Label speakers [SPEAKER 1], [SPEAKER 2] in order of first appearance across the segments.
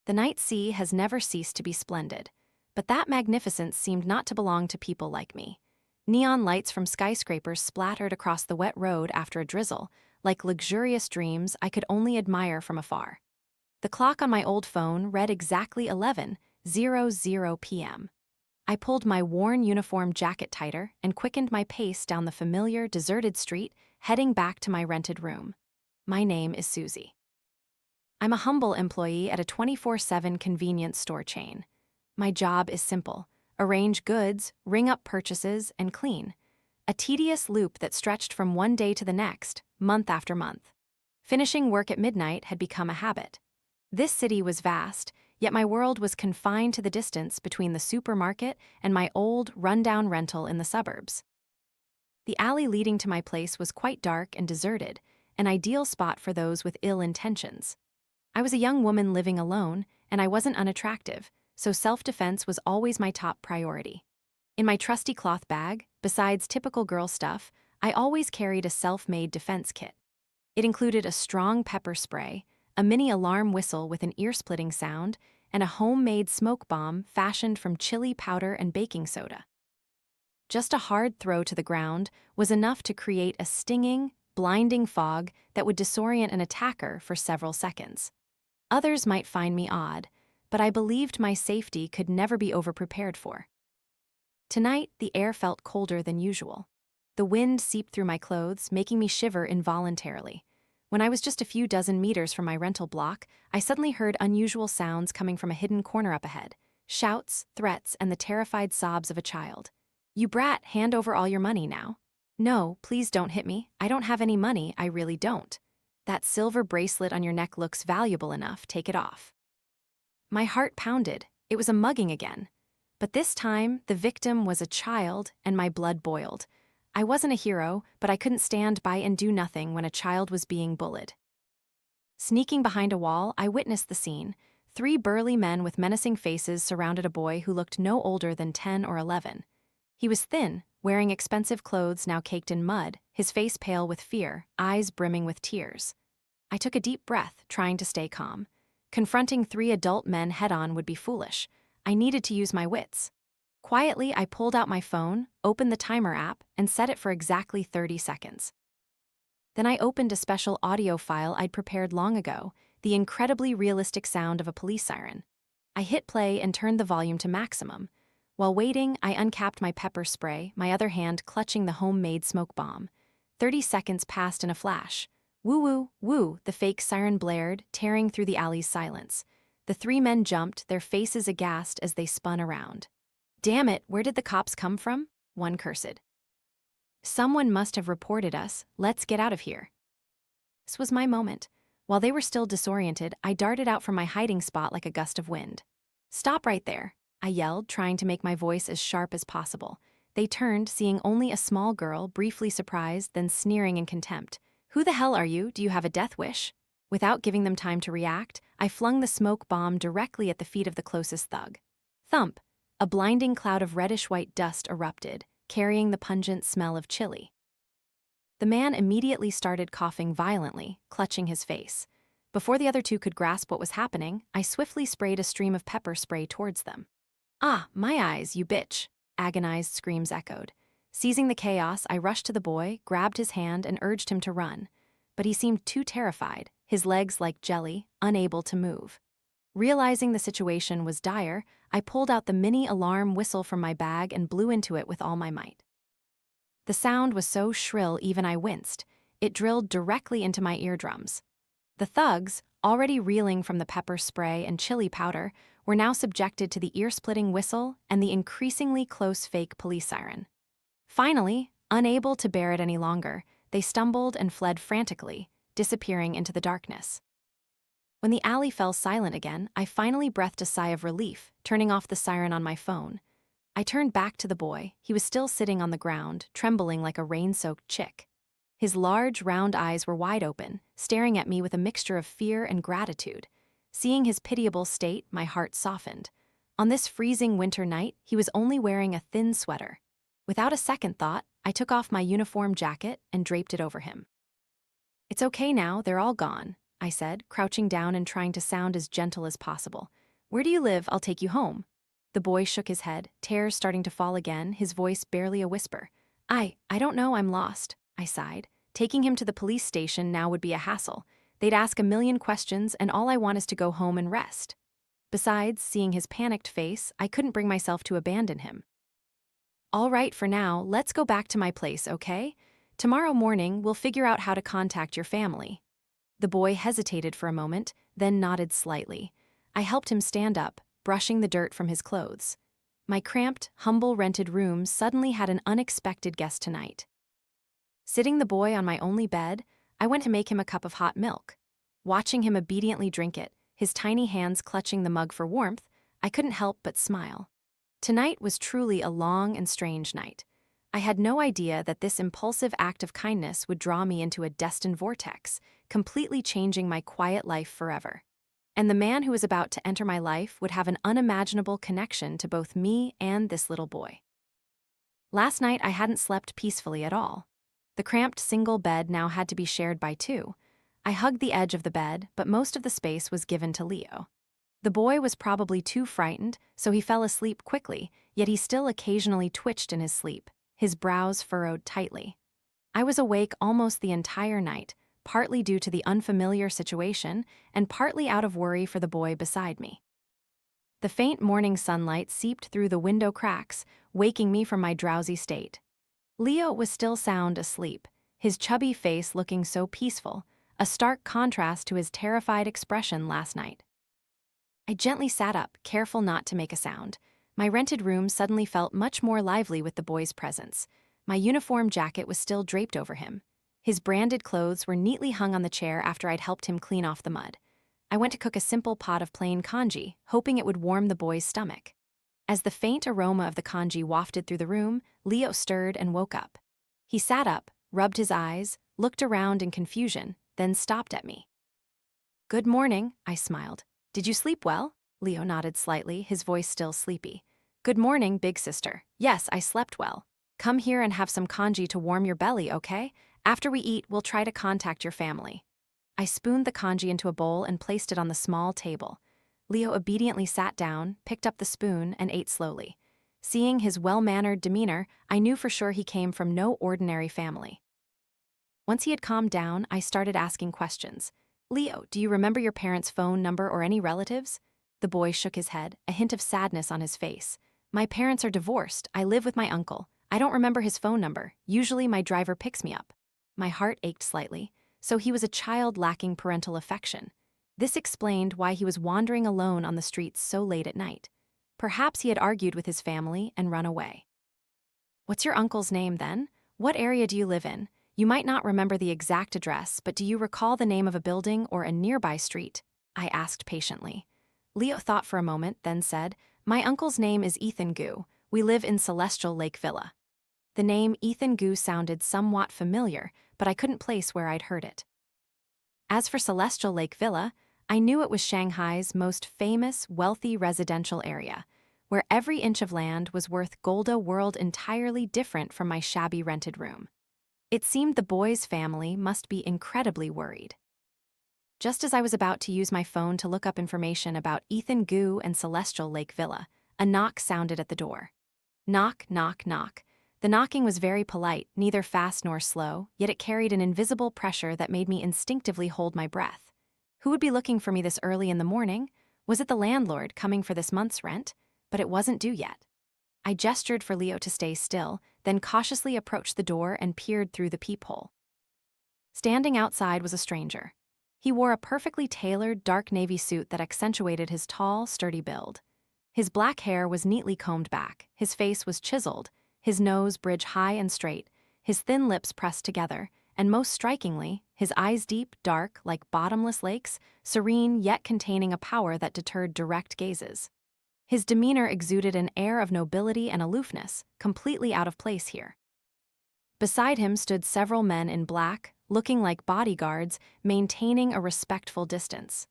[SPEAKER 1] The night sea has never ceased to be splendid, but that magnificence seemed not to belong to people like me. Neon lights from skyscrapers splattered across the wet road after a drizzle, like luxurious dreams I could only admire from afar. The clock on my old phone read exactly 11:00 p.m. I pulled my worn uniform jacket tighter and quickened my pace down the familiar, deserted street, heading back to my rented room. My name is Suzie. I'm a humble employee at a 24/7 convenience store chain. My job is simple: arrange goods, ring up purchases, and clean. A tedious loop that stretched from one day to the next, month after month. Finishing work at midnight had become a habit. This city was vast, yet my world was confined to the distance between the supermarket and my old, rundown rental in the suburbs. The alley leading to my place was quite dark and deserted, an ideal spot for those with ill intentions. I was a young woman living alone, and I wasn't unattractive, so self-defense was always my top priority. In my trusty cloth bag, besides typical girl stuff, I always carried a self-made defense kit. It included a strong pepper spray, a mini alarm whistle with an ear-splitting sound, and a homemade smoke bomb fashioned from chili powder and baking soda. Just a hard throw to the ground was enough to create a stinging, blinding fog that would disorient an attacker for several seconds. Others might find me odd, but I believed my safety could never be overprepared for. Tonight, the air felt colder than usual. The wind seeped through my clothes, making me shiver involuntarily. When I was just a few dozen meters from my rental block, I suddenly heard unusual sounds coming from a hidden corner up ahead. Shouts, threats, and the terrified sobs of a child. "You brat, hand over all your money now." "No, please don't hit me. I don't have any money, I really don't." "That silver bracelet on your neck looks valuable enough, take it off." My heart pounded. It was a mugging again. But this time, the victim was a child, and my blood boiled. I wasn't a hero, but I couldn't stand by and do nothing when a child was being bullied. Sneaking behind a wall, I witnessed the scene. 3 burly men with menacing faces surrounded a boy who looked no older than 10 or 11. He was thin, wearing expensive clothes now caked in mud, his face pale with fear, eyes brimming with tears. I took a deep breath, trying to stay calm. Confronting 3 adult men head-on would be foolish. I needed to use my wits. Quietly, I pulled out my phone, opened the timer app, and set it for exactly 30 seconds. Then I opened a special audio file I'd prepared long ago, the incredibly realistic sound of a police siren. I hit play and turned the volume to maximum. While waiting, I uncapped my pepper spray, my other hand clutching the homemade smoke bomb. 30 seconds passed in a flash. Woo woo, woo, the fake siren blared, tearing through the alley's silence. The 3 men jumped, their faces aghast as they spun around. "Damn it, where did the cops come from?" one cursed. "Someone must have reported us, let's get out of here." This was my moment. While they were still disoriented, I darted out from my hiding spot like a gust of wind. "Stop right there," I yelled, trying to make my voice as sharp as possible. They turned, seeing only a small girl, briefly surprised, then sneering in contempt. "Who the hell are you? Do you have a death wish?" Without giving them time to react, I flung the smoke bomb directly at the feet of the closest thug. Thump! A blinding cloud of reddish-white dust erupted, carrying the pungent smell of chili. The man immediately started coughing violently, clutching his face. Before the other 2 could grasp what was happening, I swiftly sprayed a stream of pepper spray towards them. "Ah, my eyes, you bitch!" Agonized screams echoed. Seizing the chaos, I rushed to the boy, grabbed his hand, and urged him to run. But he seemed too terrified, his legs like jelly, unable to move. Realizing the situation was dire, I pulled out the mini alarm whistle from my bag and blew into it with all my might. The sound was so shrill even I winced. It drilled directly into my eardrums. The thugs, already reeling from the pepper spray and chili powder, were now subjected to the ear-splitting whistle and the increasingly close fake police siren. Finally, unable to bear it any longer, they stumbled and fled frantically, disappearing into the darkness. When the alley fell silent again, I finally breathed a sigh of relief, turning off the siren on my phone. I turned back to the boy. He was still sitting on the ground, trembling like a rain-soaked chick. His large, round eyes were wide open, staring at me with a mixture of fear and gratitude. Seeing his pitiable state, my heart softened. On this freezing winter night, he was only wearing a thin sweater. Without a second thought, I took off my uniform jacket and draped it over him. "It's okay now, they're all gone," I said, crouching down and trying to sound as gentle as possible. Where do you live? I'll take you home. The boy shook his head, tears starting to fall again, his voice barely a whisper. I don't know, I'm lost, I sighed. Taking him to the police station now would be a hassle. They'd ask a million questions, and all I want is to go home and rest. Besides, seeing his panicked face, I couldn't bring myself to abandon him. All right, for now, let's go back to my place, okay? Tomorrow morning, we'll figure out how to contact your family. The boy hesitated for a moment, then nodded slightly. I helped him stand up, brushing the dirt from his clothes. My cramped, humble rented room suddenly had an unexpected guest tonight. Sitting the boy on my only bed, I went to make him a cup of hot milk. Watching him obediently drink it, his tiny hands clutching the mug for warmth, I couldn't help but smile. Tonight was truly a long and strange night. I had no idea that this impulsive act of kindness would draw me into a destined vortex, completely changing my quiet life forever. And the man who was about to enter my life would have an unimaginable connection to both me and this little boy. Last night I hadn't slept peacefully at all. The cramped single bed now had to be shared by two. I hugged the edge of the bed, but most of the space was given to Leo. The boy was probably too frightened, so he fell asleep quickly, yet he still occasionally twitched in his sleep, his brows furrowed tightly. I was awake almost the entire night, partly due to the unfamiliar situation and partly out of worry for the boy beside me. The faint morning sunlight seeped through the window cracks, waking me from my drowsy state. Leo was still sound asleep, his chubby face looking so peaceful, a stark contrast to his terrified expression last night. I gently sat up, careful not to make a sound. My rented room suddenly felt much more lively with the boy's presence. My uniform jacket was still draped over him. His branded clothes were neatly hung on the chair after I'd helped him clean off the mud. I went to cook a simple pot of plain congee, hoping it would warm the boy's stomach. As the faint aroma of the congee wafted through the room, Leo stirred and woke up. He sat up, rubbed his eyes, looked around in confusion, then stopped at me. Good morning, I smiled. Did you sleep well? Leo nodded slightly, his voice still sleepy. Good morning, big sister. Yes, I slept well. Come here and have some congee to warm your belly, okay? After we eat, we'll try to contact your family. I spooned the congee into a bowl and placed it on the small table. Leo obediently sat down, picked up the spoon, and ate slowly. Seeing his well-mannered demeanor, I knew for sure he came from no ordinary family. Once he had calmed down, I started asking questions. Leo, do you remember your parents' phone number or any relatives? The boy shook his head, a hint of sadness on his face. My parents are divorced. I live with my uncle. I don't remember his phone number. Usually my driver picks me up. My heart ached slightly. So he was a child lacking parental affection. This explained why he was wandering alone on the streets so late at night. Perhaps he had argued with his family and run away. What's your uncle's name then? What area do you live in? You might not remember the exact address, but do you recall the name of a building or a nearby street? I asked patiently. Leo thought for a moment, then said, My uncle's name is Ethan Gu. We live in Celestial Lake Villa. The name Ethan Gu sounded somewhat familiar, but I couldn't place where I'd heard it. As for Celestial Lake Villa, I knew it was Shanghai's most famous, wealthy residential area, where every inch of land was worth gold, a world entirely different from my shabby rented room. It seemed the boy's family must be incredibly worried. Just as I was about to use my phone to look up information about Ethan Gu and Celestial Lake Villa, a knock sounded at the door. Knock, knock, knock. The knocking was very polite, neither fast nor slow, yet it carried an invisible pressure that made me instinctively hold my breath. Who would be looking for me this early in the morning? Was it the landlord coming for this month's rent? But it wasn't due yet. I gestured for Leo to stay still, then cautiously approached the door and peered through the peephole. Standing outside was a stranger. He wore a perfectly tailored dark navy suit that accentuated his tall, sturdy build. His black hair was neatly combed back, his face was chiseled, his nose bridge high and straight, his thin lips pressed together, and most strikingly, his eyes deep, dark, like bottomless lakes, serene yet containing a power that deterred direct gazes. His demeanor exuded an air of nobility and aloofness, completely out of place here. Beside him stood several men in black, looking like bodyguards, maintaining a respectful distance.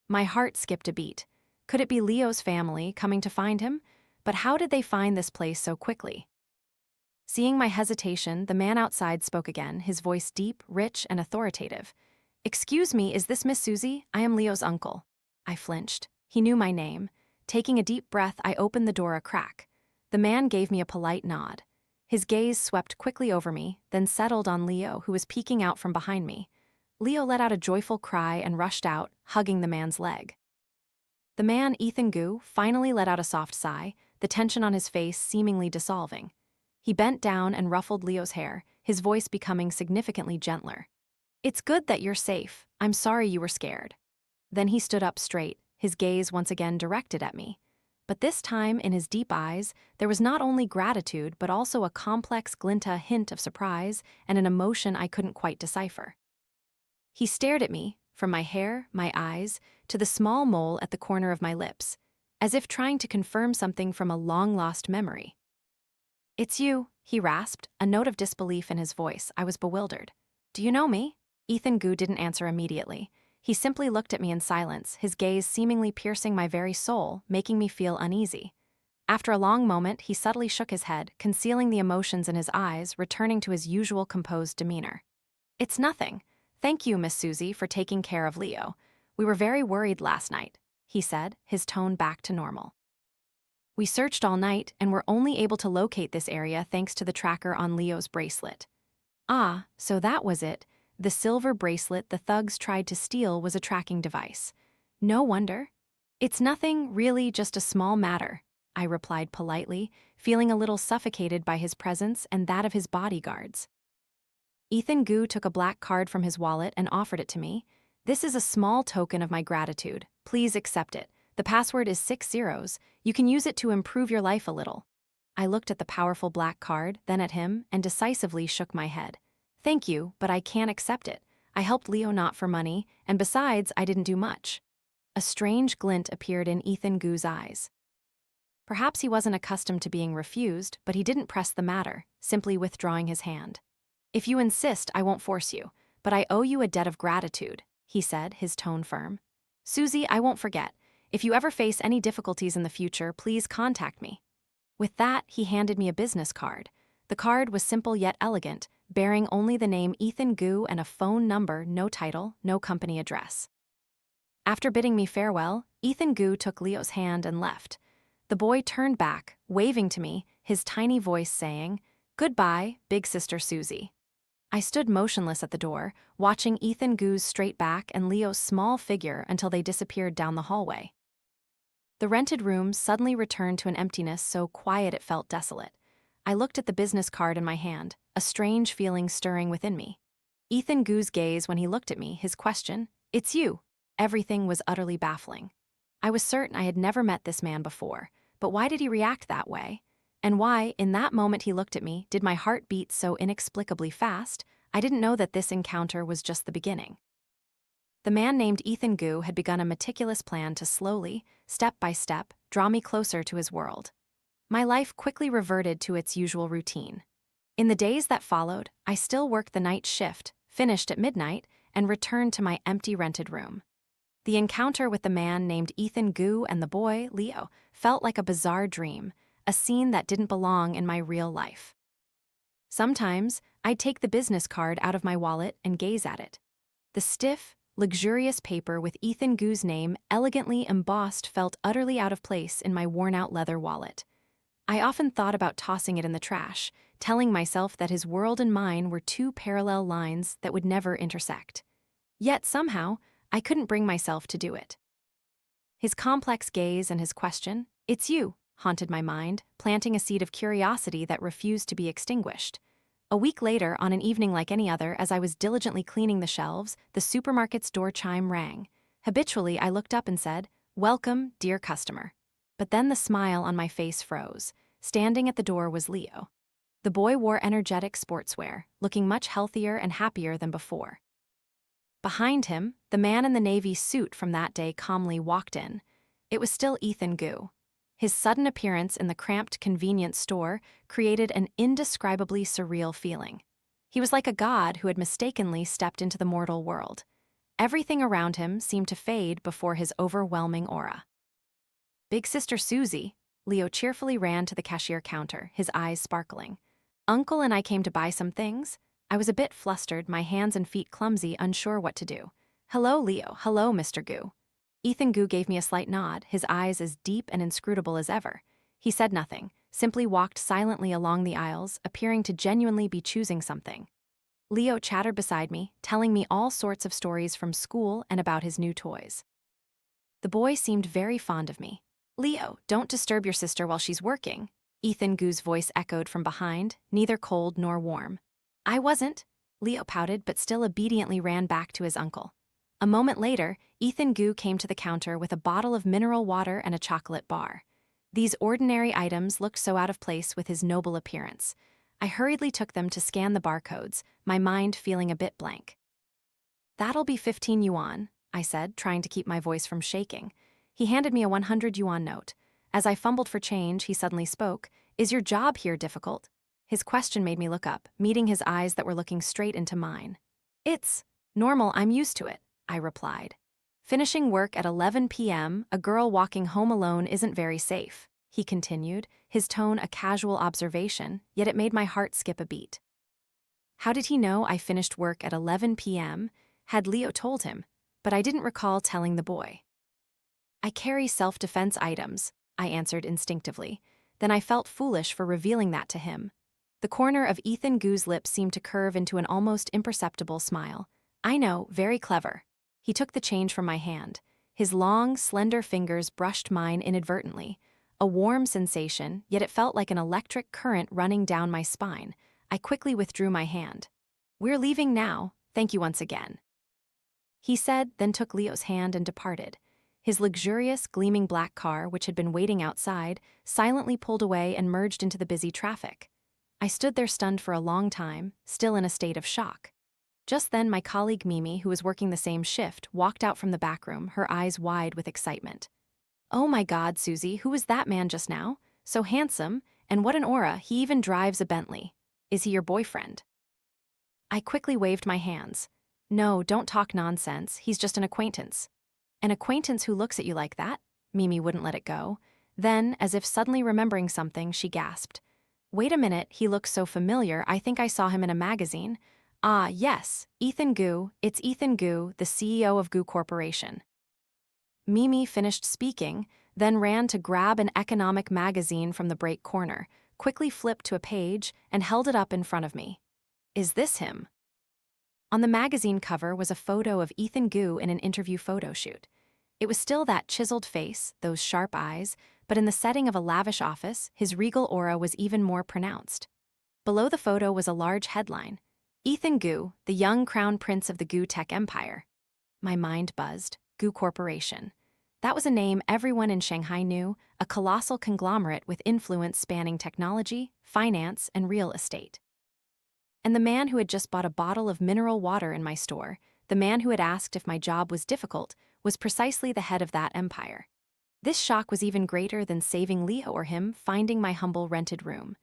[SPEAKER 1] My heart skipped a beat. Could it be Leo's family coming to find him? But how did they find this place so quickly? Seeing my hesitation, the man outside spoke again, his voice deep, rich, and authoritative. "Excuse me, is this Miss Suzie? I am Leo's uncle." I flinched. He knew my name. Taking a deep breath, I opened the door a crack. The man gave me a polite nod. His gaze swept quickly over me, then settled on Leo, who was peeking out from behind me. Leo let out a joyful cry and rushed out, hugging the man's leg. The man, Ethan Gu, finally let out a soft sigh, the tension on his face seemingly dissolving. He bent down and ruffled Leo's hair, his voice becoming significantly gentler. "It's good that you're safe. I'm sorry you were scared." Then he stood up straight, his gaze once again directed at me. But this time, in his deep eyes, there was not only gratitude but also a complex glinta hint of surprise and an emotion I couldn't quite decipher. He stared at me, from my hair, my eyes, to the small mole at the corner of my lips, as if trying to confirm something from a long-lost memory. "It's you," he rasped, a note of disbelief in his voice. I was bewildered. "Do you know me?" Ethan Gu didn't answer immediately. He simply looked at me in silence, his gaze seemingly piercing my very soul, making me feel uneasy. After a long moment, he subtly shook his head, concealing the emotions in his eyes, returning to his usual composed demeanor. "It's nothing. Thank you, Miss Suzie, for taking care of Leo. We were very worried last night," he said, his tone back to normal. "We searched all night and were only able to locate this area thanks to the tracker on Leo's bracelet." Ah, so that was it. The silver bracelet the thugs tried to steal was a tracking device. No wonder. "It's nothing, really, just a small matter," I replied politely, feeling a little suffocated by his presence and that of his bodyguards. Ethan Gu took a black card from his wallet and offered it to me. "This is a small token of my gratitude. Please accept it. The password is 6 zeros. You can use it to improve your life a little." I looked at the powerful black card, then at him, and decisively shook my head. "Thank you, but I can't accept it. I helped Leo not for money, and besides, I didn't do much." A strange glint appeared in Ethan Gu's eyes. Perhaps he wasn't accustomed to being refused, but he didn't press the matter, simply withdrawing his hand. "If you insist, I won't force you, but I owe you a debt of gratitude," he said, his tone firm. "Suzie, I won't forget. If you ever face any difficulties in the future, please contact me." With that, he handed me a business card. The card was simple yet elegant, bearing only the name Ethan Gu and a phone number, no title, no company address. After bidding me farewell, Ethan Gu took Leo's hand and left. The boy turned back, waving to me, his tiny voice saying, "Goodbye, big sister Suzie." I stood motionless at the door, watching Ethan Gu's straight back and Leo's small figure until they disappeared down the hallway. The rented room suddenly returned to an emptiness so quiet it felt desolate. I looked at the business card in my hand, a strange feeling stirring within me. Ethan Gu's gaze when he looked at me, his question, "It's you." Everything was utterly baffling. I was certain I had never met this man before, but why did he react that way? And why, in that moment he looked at me, did my heart beat so inexplicably fast? I didn't know that this encounter was just the beginning. The man named Ethan Gu had begun a meticulous plan to slowly, step by step, draw me closer to his world. My life quickly reverted to its usual routine. In the days that followed, I still worked the night shift, finished at midnight, and returned to my empty rented room. The encounter with the man named Ethan Gu and the boy, Leo, felt like a bizarre dream, a scene that didn't belong in my real life. Sometimes, I'd take the business card out of my wallet and gaze at it. The stiff, luxurious paper with Ethan Gu's name elegantly embossed felt utterly out of place in my worn-out leather wallet. I often thought about tossing it in the trash, telling myself that his world and mine were two parallel lines that would never intersect. Yet somehow, I couldn't bring myself to do it. His complex gaze and his question, "It's you," haunted my mind, planting a seed of curiosity that refused to be extinguished. A week later, on an evening like any other, as I was diligently cleaning the shelves, the supermarket's door chime rang. Habitually, I looked up and said, "Welcome, dear customer." But then the smile on my face froze. Standing at the door was Leo. The boy wore energetic sportswear, looking much healthier and happier than before. Behind him, the man in the navy suit from that day calmly walked in. It was still Ethan Gu. His sudden appearance in the cramped convenience store created an indescribably surreal feeling. He was like a god who had mistakenly stepped into the mortal world. Everything around him seemed to fade before his overwhelming aura. "Big sister Suzie," Leo cheerfully ran to the cashier counter, his eyes sparkling. "Uncle and I came to buy some things. I was a bit flustered, my hands and feet clumsy, unsure what to do. Hello, Leo. Hello, Mr. Gu. Ethan Gu gave me a slight nod, his eyes as deep and inscrutable as ever. He said nothing, simply walked silently along the aisles, appearing to genuinely be choosing something. Leo chattered beside me, telling me all sorts of stories from school and about his new toys. The boy seemed very fond of me. Leo, don't disturb your sister while she's working. Ethan Gu's voice echoed from behind, neither cold nor warm. I wasn't. Leo pouted but still obediently ran back to his uncle. A moment later, Ethan Gu came to the counter with a bottle of mineral water and a chocolate bar. These ordinary items looked so out of place with his noble appearance. I hurriedly took them to scan the barcodes, my mind feeling a bit blank. That'll be 15 yuan, I said, trying to keep my voice from shaking. He handed me a 100 yuan note. As I fumbled for change, he suddenly spoke. Is your job here difficult? His question made me look up, meeting his eyes that were looking straight into mine. It's normal, I'm used to it, I replied. Finishing work at 11 p.m., a girl walking home alone isn't very safe, he continued, his tone a casual observation, yet it made my heart skip a beat. How did he know I finished work at 11 p.m.? Had Leo told him, but I didn't recall telling the boy. I carry self-defense items, I answered instinctively. Then I felt foolish for revealing that to him. The corner of Ethan Gu's lips seemed to curve into an almost imperceptible smile. I know, very clever. He took the change from my hand. His long, slender fingers brushed mine inadvertently. A warm sensation, yet it felt like an electric current running down my spine. I quickly withdrew my hand. We're leaving now, thank you once again. He said, then took Leo's hand and departed. His luxurious, gleaming black car, which had been waiting outside, silently pulled away and merged into the busy traffic. I stood there stunned for a long time, still in a state of shock. Just then my colleague Mimi, who was working the same shift, walked out from the back room, her eyes wide with excitement. Oh my God, Suzie, who was that man just now? So handsome, and what an aura, he even drives a Bentley. Is he your boyfriend? I quickly waved my hands. No, don't talk nonsense, he's just an acquaintance. An acquaintance who looks at you like that? Mimi wouldn't let it go. Then, as if suddenly remembering something, she gasped. Wait a minute, he looks so familiar, I think I saw him in a magazine. Ah, yes, Ethan Gu, it's Ethan Gu, the CEO of Gu Corporation. Mimi finished speaking, then ran to grab an economic magazine from the break corner, quickly flipped to a page, and held it up in front of me. Is this him? On the magazine cover was a photo of Ethan Gu in an interview photo shoot. It was still that chiseled face, those sharp eyes, but in the setting of a lavish office, his regal aura was even more pronounced. Below the photo was a large headline, Ethan Gu, the young crown prince of the Gu tech empire. My mind buzzed. Gu Corporation. That was a name everyone in Shanghai knew, a colossal conglomerate with influence spanning technology, finance, and real estate. And the man who had just bought a bottle of mineral water in my store, the man who had asked if my job was difficult, was precisely the head of that empire. This shock was even greater than saving Leo or him finding my humble rented room.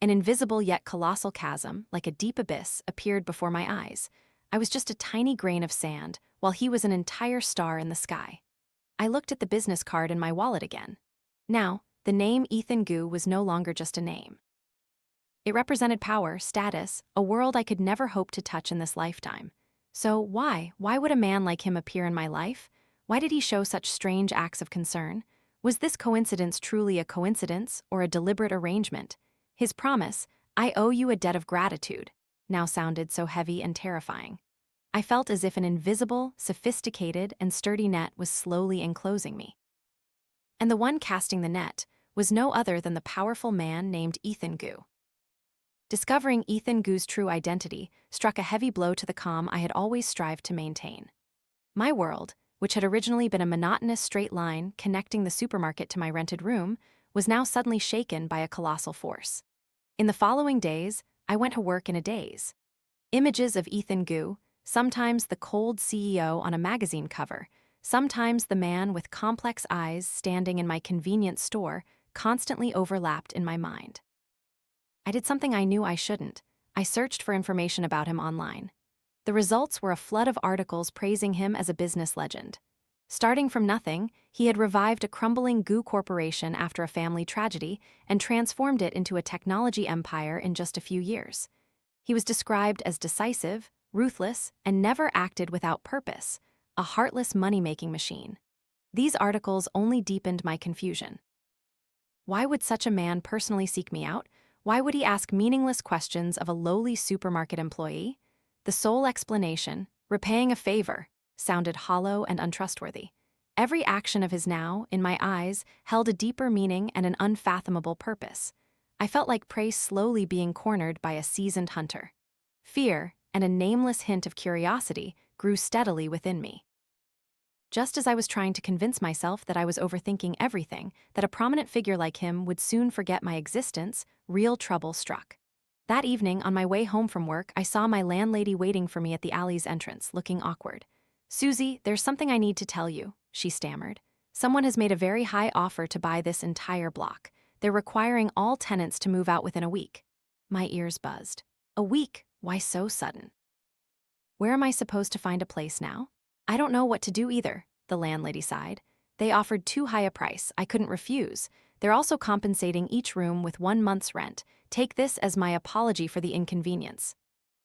[SPEAKER 1] An invisible yet colossal chasm, like a deep abyss, appeared before my eyes. I was just a tiny grain of sand, while he was an entire star in the sky. I looked at the business card in my wallet again. Now, the name Ethan Gu was no longer just a name. It represented power, status, a world I could never hope to touch in this lifetime. So why would a man like him appear in my life? Why did he show such strange acts of concern? Was this coincidence truly a coincidence or a deliberate arrangement? His promise, I owe you a debt of gratitude, now sounded so heavy and terrifying. I felt as if an invisible, sophisticated, and sturdy net was slowly enclosing me. And the one casting the net was no other than the powerful man named Ethan Gu. Discovering Ethan Gu's true identity struck a heavy blow to the calm I had always strived to maintain. My world, which had originally been a monotonous straight line connecting the supermarket to my rented room, was now suddenly shaken by a colossal force. In the following days, I went to work in a daze. Images of Ethan Gu, sometimes the cold CEO on a magazine cover, sometimes the man with complex eyes standing in my convenience store, constantly overlapped in my mind. I did something I knew I shouldn't. I searched for information about him online. The results were a flood of articles praising him as a business legend. Starting from nothing, he had revived a crumbling Gu corporation after a family tragedy and transformed it into a technology empire in just a few years. He was described as decisive, ruthless, and never acted without purpose, a heartless money-making machine. These articles only deepened my confusion. Why would such a man personally seek me out? Why would he ask meaningless questions of a lowly supermarket employee? The sole explanation, repaying a favor, sounded hollow and untrustworthy. Every action of his now, in my eyes, held a deeper meaning and an unfathomable purpose. I felt like prey slowly being cornered by a seasoned hunter. Fear, and a nameless hint of curiosity, grew steadily within me. Just as I was trying to convince myself that I was overthinking everything, that a prominent figure like him would soon forget my existence, real trouble struck. That evening, on my way home from work, I saw my landlady waiting for me at the alley's entrance, looking awkward. "Suzie, there's something I need to tell you," she stammered. "Someone has made a very high offer to buy this entire block. They're requiring all tenants to move out within a week." My ears buzzed. A week? Why so sudden? Where am I supposed to find a place now? "I don't know what to do either," the landlady sighed. "They offered too high a price. I couldn't refuse. They're also compensating each room with 1 month's rent. Take this as my apology for the inconvenience."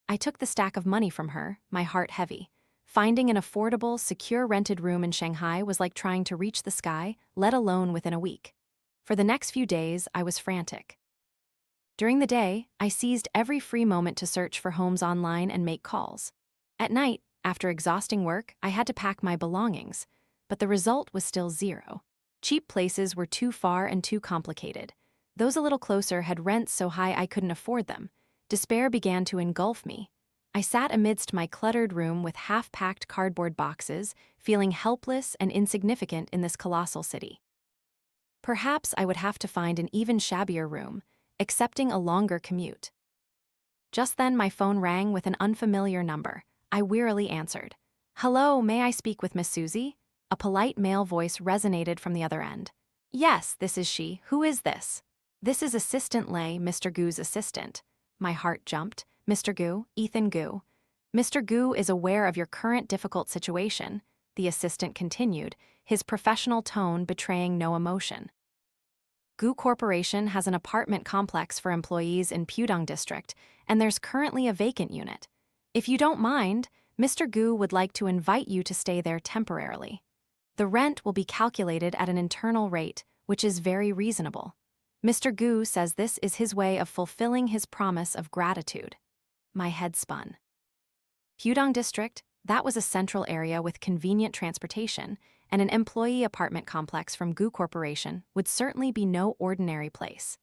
[SPEAKER 1] I took the stack of money from her, my heart heavy. Finding an affordable, secure rented room in Shanghai was like trying to reach the sky, let alone within a week. For the next few days, I was frantic. During the day, I seized every free moment to search for homes online and make calls. At night, after exhausting work, I had to pack my belongings, but the result was still zero. Cheap places were too far and too complicated. Those a little closer had rents so high I couldn't afford them. Despair began to engulf me. I sat amidst my cluttered room with half-packed cardboard boxes, feeling helpless and insignificant in this colossal city. Perhaps I would have to find an even shabbier room, accepting a longer commute. Just then my phone rang with an unfamiliar number. I wearily answered. "Hello, may I speak with Miss Suzie?" A polite male voice resonated from the other end. "Yes, this is she. Who is this?" "This is Assistant Lay, Mr. Gu's assistant." My heart jumped. "Mr. Gu, Ethan Gu. Mr. Gu is aware of your current difficult situation," the assistant continued, his professional tone betraying no emotion. "Gu Corporation has an apartment complex for employees in Pudong District, and there's currently a vacant unit. If you don't mind, Mr. Gu would like to invite you to stay there temporarily. The rent will be calculated at an internal rate, which is very reasonable. Mr. Gu says this is his way of fulfilling his promise of gratitude." My head spun. Pudong District, that was a central area with convenient transportation, and an employee apartment complex from Gu Corporation would certainly be no ordinary place.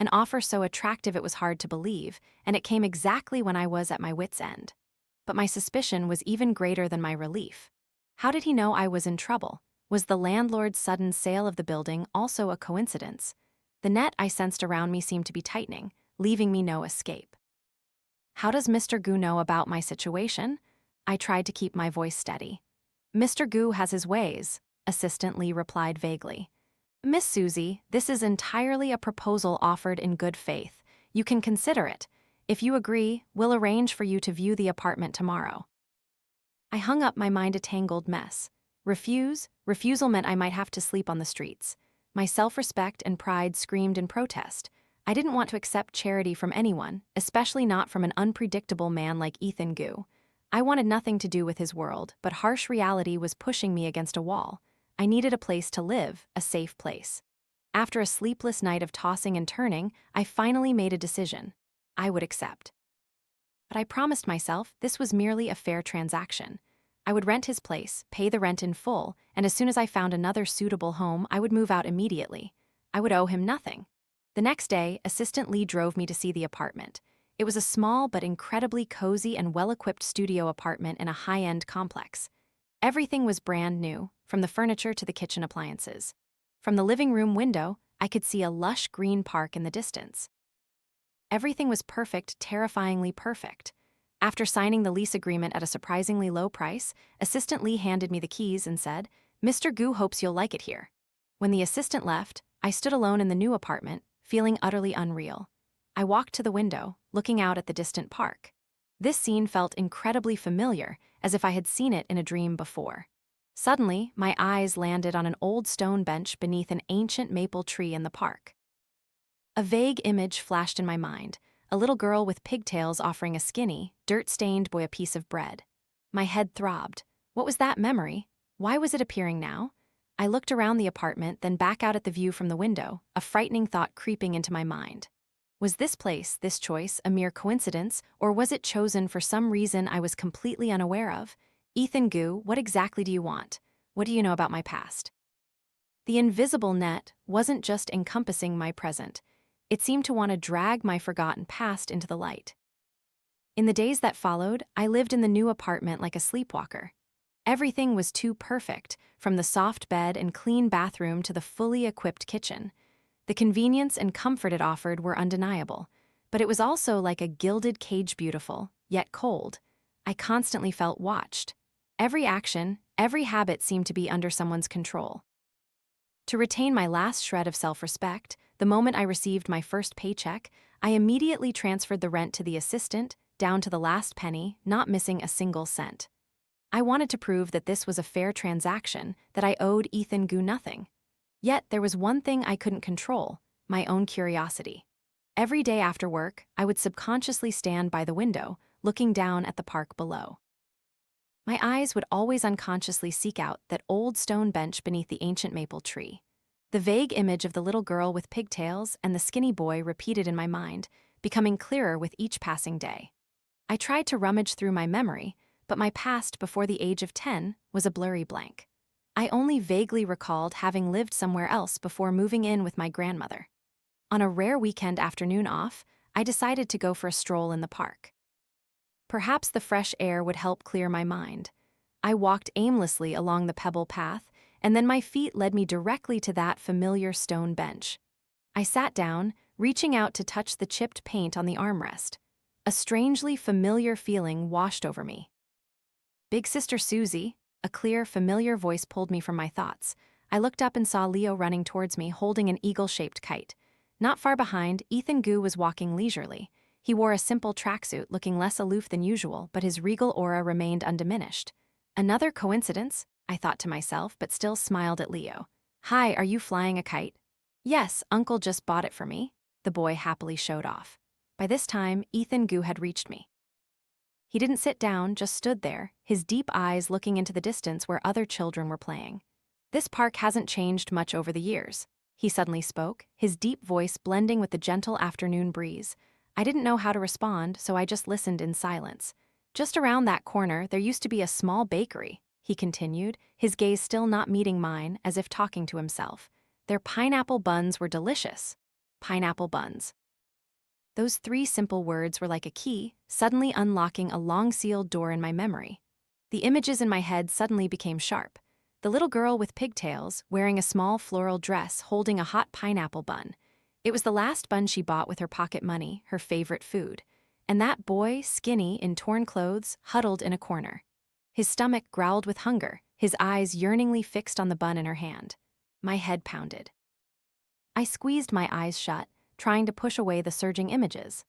[SPEAKER 1] An offer so attractive it was hard to believe, and it came exactly when I was at my wit's end. But my suspicion was even greater than my relief. How did he know I was in trouble? Was the landlord's sudden sale of the building also a coincidence? The net I sensed around me seemed to be tightening, leaving me no escape. "How does Mr. Gu know about my situation?" I tried to keep my voice steady. "Mr. Gu has his ways," Assistant Lee replied vaguely. "Miss Suzie, this is entirely a proposal offered in good faith. You can consider it. If you agree, we'll arrange for you to view the apartment tomorrow." I hung up, my mind a tangled mess. Refusal meant I might have to sleep on the streets. My self-respect and pride screamed in protest. I didn't want to accept charity from anyone, especially not from an unpredictable man like Ethan Gu. I wanted nothing to do with his world, but harsh reality was pushing me against a wall. I needed a place to live, a safe place. After a sleepless night of tossing and turning, I finally made a decision. I would accept. But I promised myself this was merely a fair transaction. I would rent his place, pay the rent in full, and as soon as I found another suitable home, I would move out immediately. I would owe him nothing. The next day, Assistant Lee drove me to see the apartment. It was a small but incredibly cozy and well-equipped studio apartment in a high-end complex. Everything was brand new, from the furniture to the kitchen appliances. From the living room window, I could see a lush green park in the distance. Everything was perfect, terrifyingly perfect. After signing the lease agreement at a surprisingly low price, Assistant Lee handed me the keys and said, "Mr. Gu hopes you'll like it here." When the assistant left, I stood alone in the new apartment, feeling utterly unreal. I walked to the window, looking out at the distant park. This scene felt incredibly familiar, as if I had seen it in a dream before. Suddenly, my eyes landed on an old stone bench beneath an ancient maple tree in the park. A vague image flashed in my mind, a little girl with pigtails offering a skinny, dirt-stained boy a piece of bread. My head throbbed. What was that memory? Why was it appearing now? I looked around the apartment, then back out at the view from the window, a frightening thought creeping into my mind. Was this place, this choice, a mere coincidence, or was it chosen for some reason I was completely unaware of? Ethan Gu, what exactly do you want? What do you know about my past? The invisible net wasn't just encompassing my present. It seemed to want to drag my forgotten past into the light. In the days that followed, I lived in the new apartment like a sleepwalker. Everything was too perfect, from the soft bed and clean bathroom to the fully equipped kitchen. The convenience and comfort it offered were undeniable, but it was also like a gilded cage, beautiful, yet cold. I constantly felt watched. Every action, every habit seemed to be under someone's control. To retain my last shred of self-respect, the moment I received my first paycheck, I immediately transferred the rent to the assistant, down to the last penny, not missing a single cent. I wanted to prove that this was a fair transaction, that I owed Ethan Gu nothing. Yet there was one thing I couldn't control: my own curiosity. Every day after work, I would subconsciously stand by the window, looking down at the park below. My eyes would always unconsciously seek out that old stone bench beneath the ancient maple tree. The vague image of the little girl with pigtails and the skinny boy repeated in my mind, becoming clearer with each passing day. I tried to rummage through my memory, but my past before the age of 10 was a blurry blank. I only vaguely recalled having lived somewhere else before moving in with my grandmother. On a rare weekend afternoon off, I decided to go for a stroll in the park. Perhaps the fresh air would help clear my mind. I walked aimlessly along the pebble path, and then my feet led me directly to that familiar stone bench. I sat down, reaching out to touch the chipped paint on the armrest. A strangely familiar feeling washed over me. Big Sister Suzie, a clear, familiar voice pulled me from my thoughts. I looked up and saw Leo running towards me, holding an eagle-shaped kite. Not far behind, Ethan Gu was walking leisurely. He wore a simple tracksuit, looking less aloof than usual, but his regal aura remained undiminished. Another coincidence, I thought to myself, but still smiled at Leo. Hi, are you flying a kite? Yes, Uncle just bought it for me, the boy happily showed off. By this time, Ethan Gu had reached me. He didn't sit down, just stood there, his deep eyes looking into the distance where other children were playing. This park hasn't changed much over the years, he suddenly spoke, his deep voice blending with the gentle afternoon breeze. I didn't know how to respond, so I just listened in silence. Just around that corner, there used to be a small bakery, he continued, his gaze still not meeting mine, as if talking to himself. Their pineapple buns were delicious. Pineapple buns. Those three simple words were like a key, suddenly unlocking a long-sealed door in my memory. The images in my head suddenly became sharp. The little girl with pigtails, wearing a small floral dress, holding a hot pineapple bun. It was the last bun she bought with her pocket money, her favorite food. And that boy, skinny, in torn clothes, huddled in a corner. His stomach growled with hunger, his eyes yearningly fixed on the bun in her hand. My head pounded. I squeezed my eyes shut, trying to push away the surging images.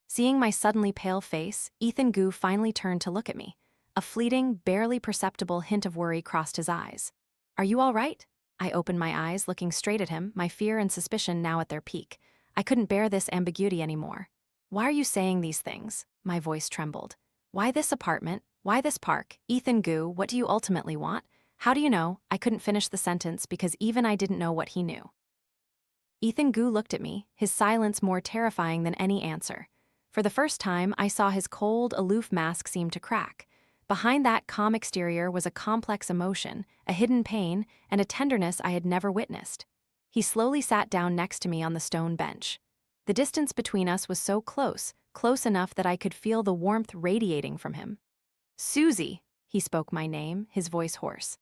[SPEAKER 1] Seeing my suddenly pale face, Ethan Gu finally turned to look at me. A fleeting, barely perceptible hint of worry crossed his eyes. Are you all right? I opened my eyes, looking straight at him, my fear and suspicion now at their peak. I couldn't bear this ambiguity anymore. Why are you saying these things? My voice trembled. Why this apartment? Why this park? Ethan Gu, what do you ultimately want? How do you know? I couldn't finish the sentence because even I didn't know what he knew. Ethan Gu looked at me, his silence more terrifying than any answer. For the first time, I saw his cold, aloof mask seem to crack. Behind that calm exterior was a complex emotion, a hidden pain, and a tenderness I had never witnessed. He slowly sat down next to me on the stone bench. The distance between us was so close, close enough that I could feel the warmth radiating from him. Suzie, he spoke my name, his voice hoarse.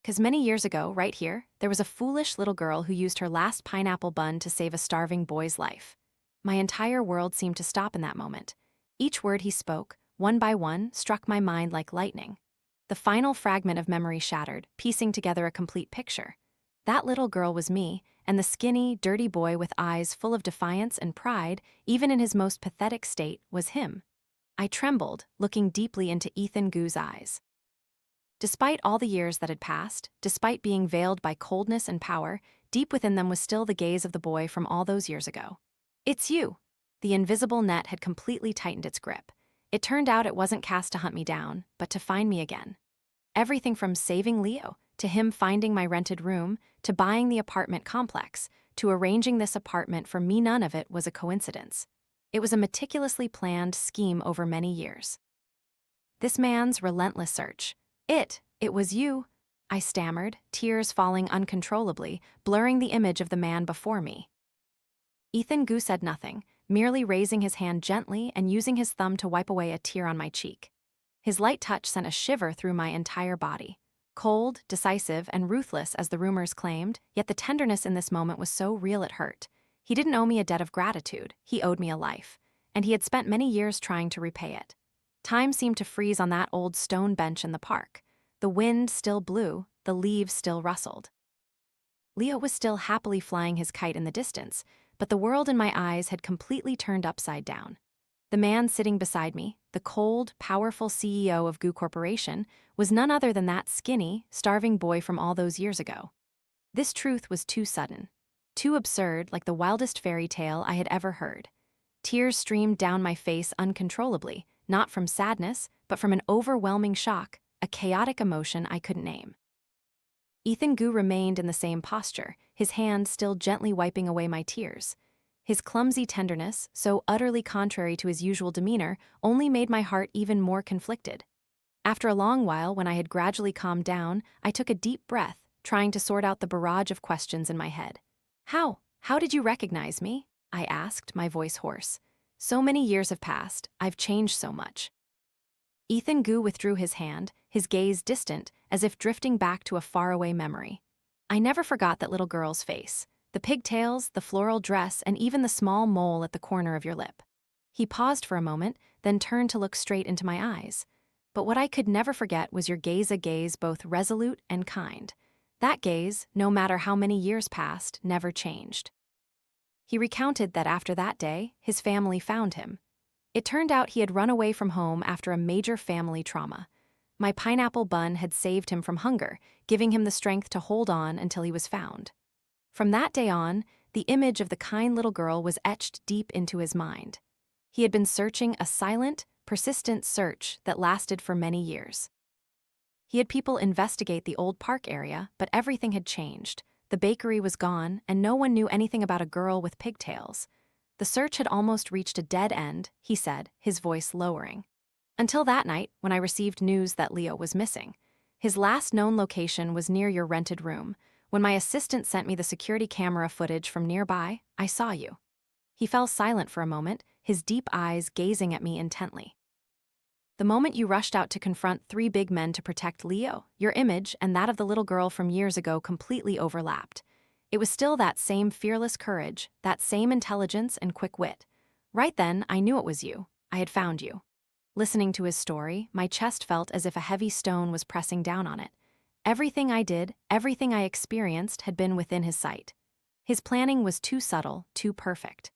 [SPEAKER 1] 'Cause many years ago, right here, there was a foolish little girl who used her last pineapple bun to save a starving boy's life. My entire world seemed to stop in that moment. Each word he spoke, one by one, struck my mind like lightning. The final fragment of memory shattered, piecing together a complete picture. That little girl was me, and the skinny, dirty boy with eyes full of defiance and pride, even in his most pathetic state, was him. I trembled, looking deeply into Ethan Gu's eyes. Despite all the years that had passed, despite being veiled by coldness and power, deep within them was still the gaze of the boy from all those years ago. It's you. The invisible net had completely tightened its grip. It turned out it wasn't cast to hunt me down, but to find me again. Everything from saving Leo, to him finding my rented room, to buying the apartment complex, to arranging this apartment for me, none of it was a coincidence. It was a meticulously planned scheme over many years. This man's relentless search. It was you, I stammered, tears falling uncontrollably, blurring the image of the man before me. Ethan Gu said nothing, merely raising his hand gently and using his thumb to wipe away a tear on my cheek. His light touch sent a shiver through my entire body. Cold, decisive, and ruthless as the rumors claimed, yet the tenderness in this moment was so real it hurt. He didn't owe me a debt of gratitude, he owed me a life, and he had spent many years trying to repay it. Time seemed to freeze on that old stone bench in the park. The wind still blew, the leaves still rustled. Leo was still happily flying his kite in the distance, but the world in my eyes had completely turned upside down. The man sitting beside me, the cold, powerful CEO of Goo Corporation, was none other than that skinny, starving boy from all those years ago. This truth was too sudden, too absurd, like the wildest fairy tale I had ever heard. Tears streamed down my face uncontrollably, not from sadness, but from an overwhelming shock, a chaotic emotion I couldn't name. Ethan Gu remained in the same posture, his hand still gently wiping away my tears. His clumsy tenderness, so utterly contrary to his usual demeanor, only made my heart even more conflicted. After a long while, when I had gradually calmed down, I took a deep breath, trying to sort out the barrage of questions in my head. How did you recognize me? I asked, my voice hoarse. So many years have passed, I've changed so much. Ethan Gu withdrew his hand, his gaze distant, as if drifting back to a faraway memory. I never forgot that little girl's face, the pigtails, the floral dress, and even the small mole at the corner of your lip. He paused for a moment, then turned to look straight into my eyes. But what I could never forget was your gaze, a gaze both resolute and kind. That gaze, no matter how many years passed, never changed. He recounted that after that day, his family found him. It turned out he had run away from home after a major family trauma. My pineapple bun had saved him from hunger, giving him the strength to hold on until he was found. From that day on, the image of the kind little girl was etched deep into his mind. He had been searching a silent, persistent search that lasted for many years. He had people investigate the old park area, but everything had changed. The bakery was gone, and no one knew anything about a girl with pigtails. The search had almost reached a dead end, he said, his voice lowering. Until that night, when I received news that Leo was missing. His last known location was near your rented room. When my assistant sent me the security camera footage from nearby, I saw you. He fell silent for a moment, his deep eyes gazing at me intently. The moment you rushed out to confront 3 big men to protect Leo, your image and that of the little girl from years ago completely overlapped. It was still that same fearless courage, that same intelligence and quick wit. Right then, I knew it was you. I had found you. Listening to his story, my chest felt as if a heavy stone was pressing down on it. Everything I did, everything I experienced had been within his sight. His planning was too subtle, too perfect.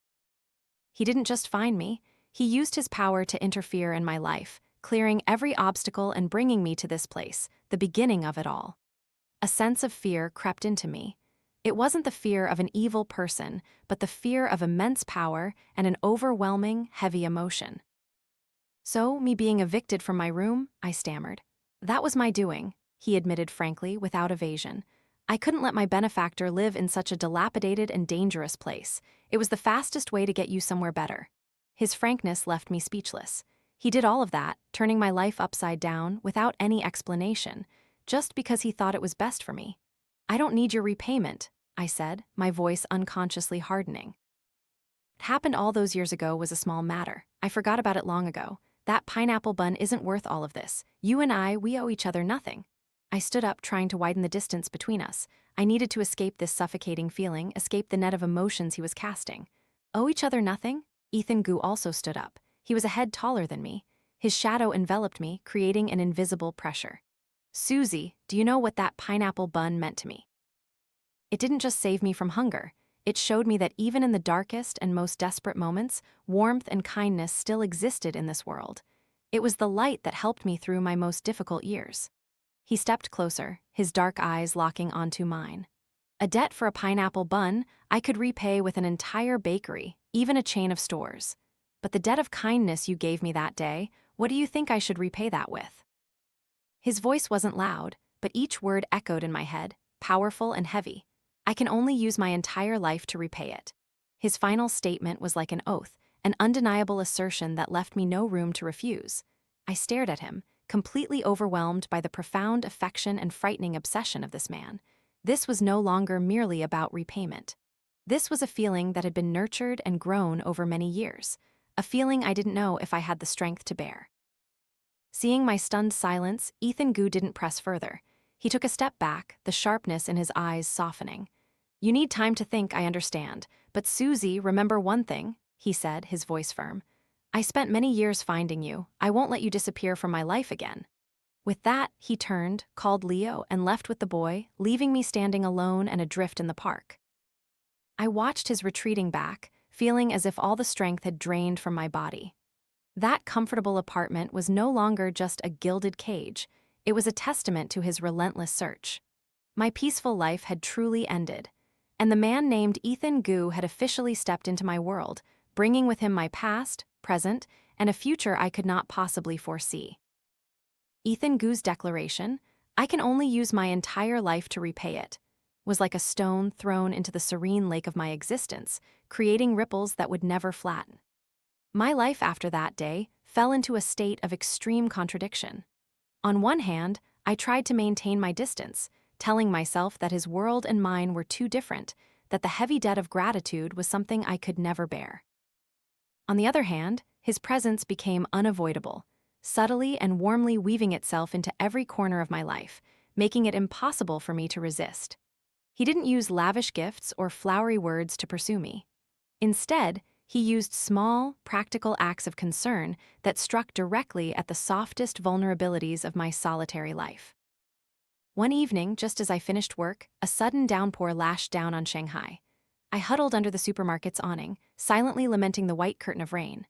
[SPEAKER 1] He didn't just find me, he used his power to interfere in my life, clearing every obstacle and bringing me to this place, the beginning of it all. A sense of fear crept into me. It wasn't the fear of an evil person, but the fear of immense power and an overwhelming, heavy emotion. So, me being evicted from my room, I stammered. That was my doing, he admitted frankly, without evasion. I couldn't let my benefactor live in such a dilapidated and dangerous place. It was the fastest way to get you somewhere better. His frankness left me speechless. He did all of that, turning my life upside down, without any explanation, just because he thought it was best for me. I don't need your repayment, I said, my voice unconsciously hardening. What happened all those years ago was a small matter. I forgot about it long ago. That pineapple bun isn't worth all of this. You and I, we owe each other nothing. I stood up, trying to widen the distance between us. I needed to escape this suffocating feeling, escape the net of emotions he was casting. Owe each other nothing? Ethan Gu also stood up. He was a head taller than me. His shadow enveloped me, creating an invisible pressure. Suzie, do you know what that pineapple bun meant to me? It didn't just save me from hunger. It showed me that even in the darkest and most desperate moments, warmth and kindness still existed in this world. It was the light that helped me through my most difficult years. He stepped closer, his dark eyes locking onto mine. A debt for a pineapple bun I could repay with an entire bakery, even a chain of stores. But the debt of kindness you gave me that day, what do you think I should repay that with? His voice wasn't loud, but each word echoed in my head, powerful and heavy. I can only use my entire life to repay it. His final statement was like an oath, an undeniable assertion that left me no room to refuse. I stared at him, completely overwhelmed by the profound affection and frightening obsession of this man. This was no longer merely about repayment. This was a feeling that had been nurtured and grown over many years, a feeling I didn't know if I had the strength to bear. Seeing my stunned silence, Ethan Gu didn't press further. He took a step back, the sharpness in his eyes softening. "You need time to think, I understand. But Suzie, remember one thing," he said, his voice firm. "I spent many years finding you. I won't let you disappear from my life again." With that, he turned, called Leo, and left with the boy, leaving me standing alone and adrift in the park. I watched his retreating back, feeling as if all the strength had drained from my body. That comfortable apartment was no longer just a gilded cage. It was a testament to his relentless search. My peaceful life had truly ended, and the man named Ethan Gu had officially stepped into my world, bringing with him my past, present, and a future I could not possibly foresee. Ethan Gu's declaration, "I can only use my entire life to repay it," was like a stone thrown into the serene lake of my existence, creating ripples that would never flatten. My life after that day fell into a state of extreme contradiction. On one hand, I tried to maintain my distance, telling myself that his world and mine were too different, that the heavy debt of gratitude was something I could never bear. On the other hand, his presence became unavoidable, subtly and warmly weaving itself into every corner of my life, making it impossible for me to resist. He didn't use lavish gifts or flowery words to pursue me. Instead, he used small, practical acts of concern that struck directly at the softest vulnerabilities of my solitary life. One evening, just as I finished work, a sudden downpour lashed down on Shanghai. I huddled under the supermarket's awning, silently lamenting the white curtain of rain.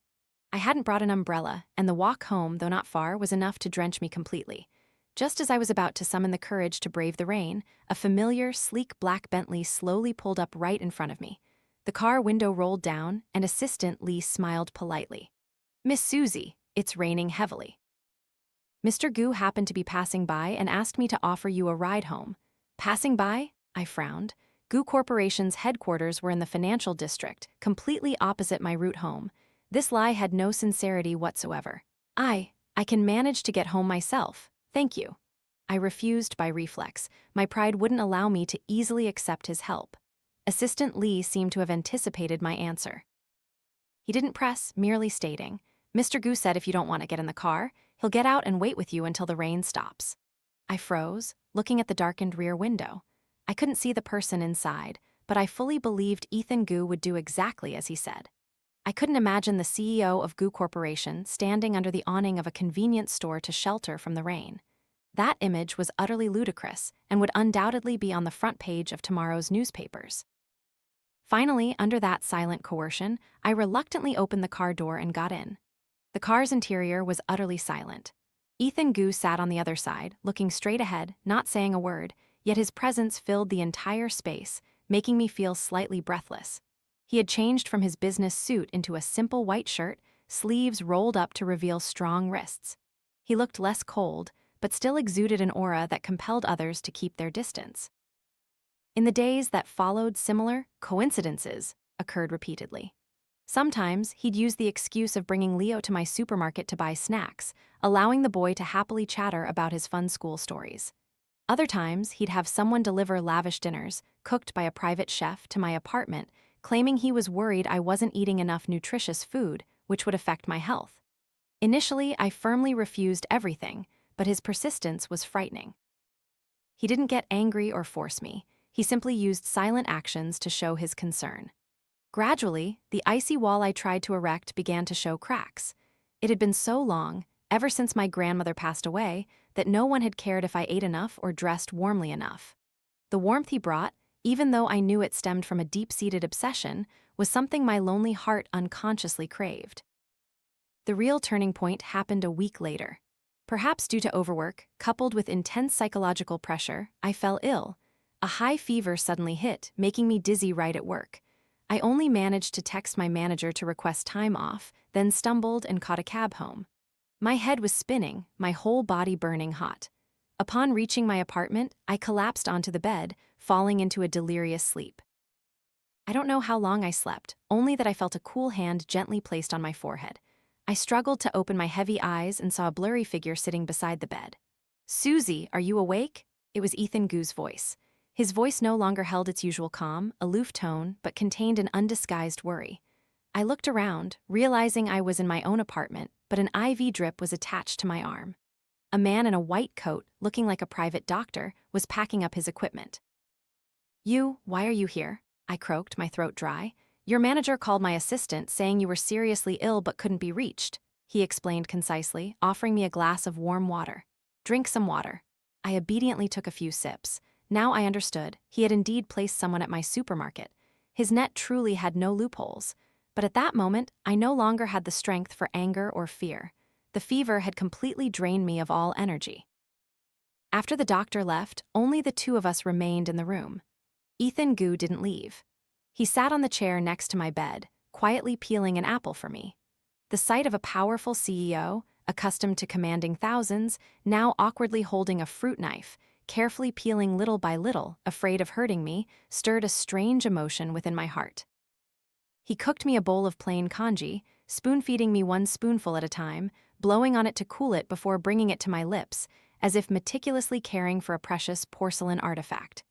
[SPEAKER 1] I hadn't brought an umbrella, and the walk home, though not far, was enough to drench me completely. Just as I was about to summon the courage to brave the rain, a familiar, sleek black Bentley slowly pulled up right in front of me. The car window rolled down, and Assistant Lee smiled politely. "Miss Suzie, it's raining heavily." "Mr. Gu happened to be passing by and asked me to offer you a ride home." "Passing by?" I frowned. Gu Corporation's headquarters were in the financial district, completely opposite my route home. This lie had no sincerity whatsoever. I can manage to get home myself, thank you." I refused by reflex. My pride wouldn't allow me to easily accept his help. Assistant Lee seemed to have anticipated my answer. He didn't press, merely stating, "Mr. Gu said if you don't want to get in the car, he'll get out and wait with you until the rain stops." I froze, looking at the darkened rear window. I couldn't see the person inside, but I fully believed Ethan Gu would do exactly as he said. I couldn't imagine the CEO of Gu Corporation standing under the awning of a convenience store to shelter from the rain. That image was utterly ludicrous and would undoubtedly be on the front page of tomorrow's newspapers. Finally, under that silent coercion, I reluctantly opened the car door and got in. The car's interior was utterly silent. Ethan Gu sat on the other side, looking straight ahead, not saying a word, yet his presence filled the entire space, making me feel slightly breathless. He had changed from his business suit into a simple white shirt, sleeves rolled up to reveal strong wrists. He looked less cold, but still exuded an aura that compelled others to keep their distance. In the days that followed, similar coincidences occurred repeatedly. Sometimes he'd use the excuse of bringing Leo to my supermarket to buy snacks, allowing the boy to happily chatter about his fun school stories. Other times, he'd have someone deliver lavish dinners, cooked by a private chef, to my apartment, claiming he was worried I wasn't eating enough nutritious food, which would affect my health. Initially, I firmly refused everything, but his persistence was frightening. He didn't get angry or force me. He simply used silent actions to show his concern. Gradually, the icy wall I tried to erect began to show cracks. It had been so long, ever since my grandmother passed away, that no one had cared if I ate enough or dressed warmly enough. The warmth he brought, even though I knew it stemmed from a deep-seated obsession, was something my lonely heart unconsciously craved. The real turning point happened a week later. Perhaps due to overwork, coupled with intense psychological pressure, I fell ill. A high fever suddenly hit, making me dizzy right at work. I only managed to text my manager to request time off, then stumbled and caught a cab home. My head was spinning, my whole body burning hot. Upon reaching my apartment, I collapsed onto the bed, falling into a delirious sleep. I don't know how long I slept, only that I felt a cool hand gently placed on my forehead. I struggled to open my heavy eyes and saw a blurry figure sitting beside the bed. "Suzie, are you awake?" It was Ethan Gu's voice. His voice no longer held its usual calm, aloof tone, but contained an undisguised worry. I looked around, realizing I was in my own apartment, but an IV drip was attached to my arm. A man in a white coat, looking like a private doctor, was packing up his equipment. Why are you here?" I croaked, my throat dry. "Your manager called my assistant saying you were seriously ill but couldn't be reached," he explained concisely, offering me a glass of warm water. "Drink some water." I obediently took a few sips. Now I understood, he had indeed placed someone at my supermarket. His net truly had no loopholes. But at that moment, I no longer had the strength for anger or fear. The fever had completely drained me of all energy. After the doctor left, only the two of us remained in the room. Ethan Gu didn't leave. He sat on the chair next to my bed, quietly peeling an apple for me. The sight of a powerful CEO, accustomed to commanding thousands, now awkwardly holding a fruit knife, carefully peeling little by little, afraid of hurting me, stirred a strange emotion within my heart. He cooked me a bowl of plain congee, spoon-feeding me one spoonful at a time, blowing on it to cool it before bringing it to my lips, as if meticulously caring for a precious porcelain artifact.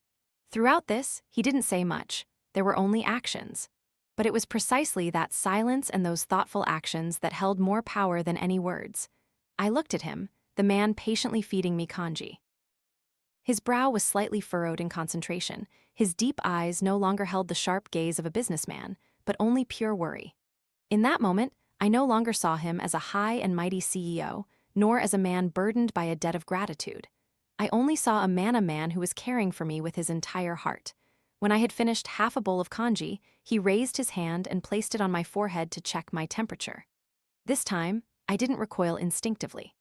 [SPEAKER 1] Throughout this, he didn't say much. There were only actions. But it was precisely that silence and those thoughtful actions that held more power than any words. I looked at him, the man patiently feeding me congee. His brow was slightly furrowed in concentration. His deep eyes no longer held the sharp gaze of a businessman, but only pure worry. In that moment, I no longer saw him as a high and mighty CEO, nor as a man burdened by a debt of gratitude. I only saw a man who was caring for me with his entire heart. When I had finished half a bowl of congee, he raised his hand and placed it on my forehead to check my temperature. This time, I didn't recoil instinctively.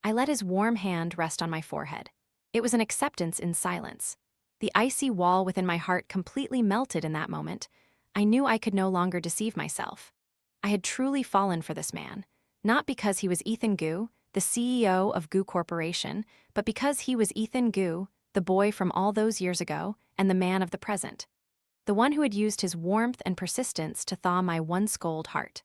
[SPEAKER 1] I let his warm hand rest on my forehead. It was an acceptance in silence. The icy wall within my heart completely melted in that moment. I knew I could no longer deceive myself. I had truly fallen for this man, not because he was Ethan Gu, the CEO of Gu Corporation, but because he was Ethan Gu, the boy from all those years ago, and the man of the present. The one who had used his warmth and persistence to thaw my once cold heart.